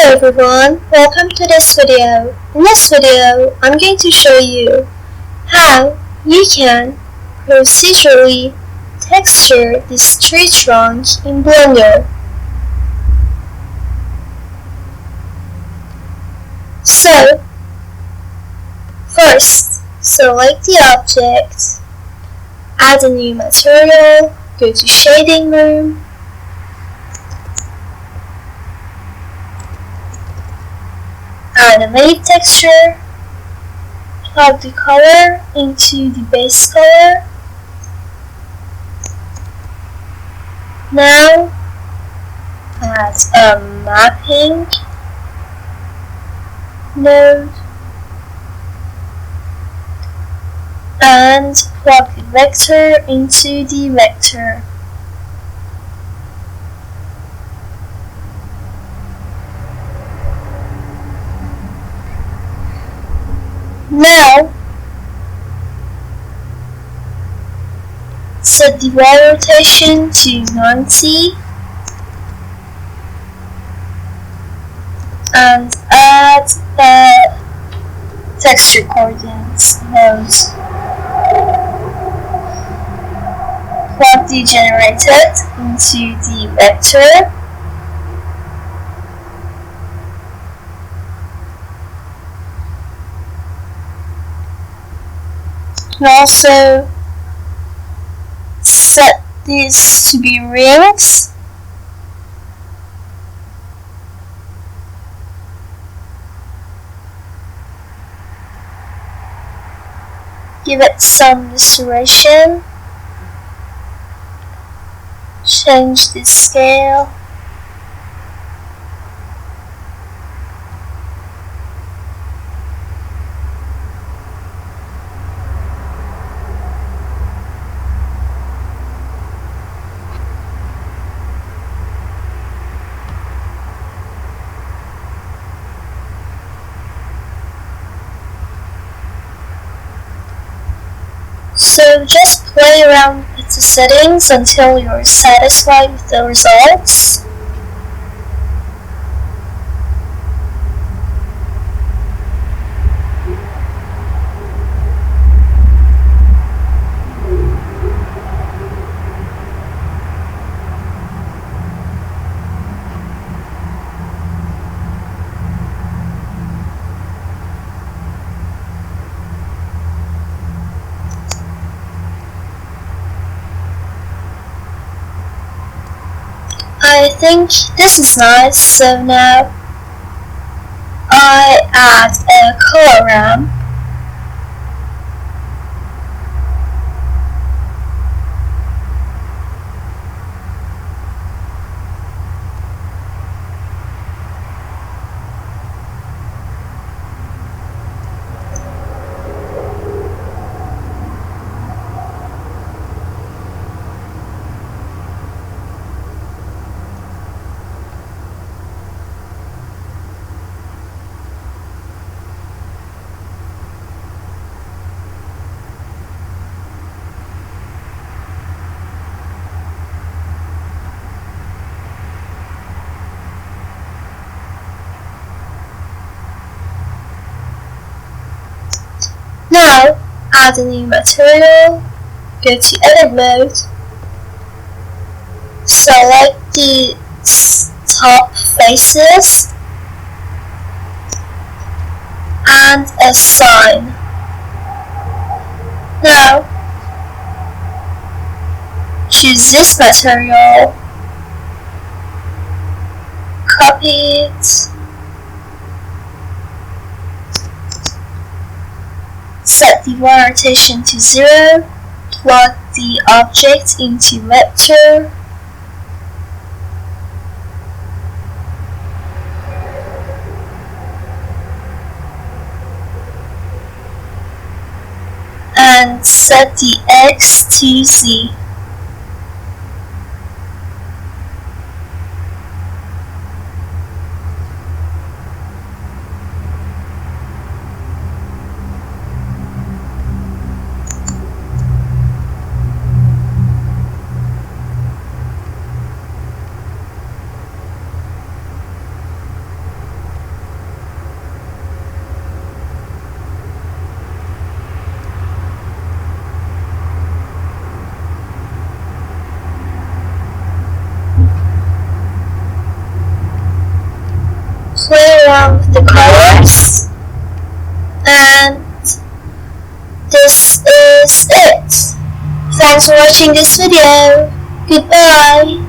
everyone, welcome to this video. In this video, I'm going to show you how you can procedurally texture this tree trunk in Blender. So, first, select the object, add a new material, go to Shading Room, add a wave texture, plug the color into the base color. Now add a mapping node and plug the vector into the vector. Now, set the wall rotation to 90 and add the texture coordinates node. Plug the generated into the vector. You can also set these to be rings. Give it some distortion. Change the scale. So just play around with the settings until you're satisfied with the results. I think this is nice, so now I add a color ramp. Now, add a new material, go to Edit Mode, select the top faces, and a sign. Now, choose this material, copy it, set the wall rotation to 0, plug the object into vector, and set the X to Z. of the colors. And this is it. Thanks for watching this video. Goodbye.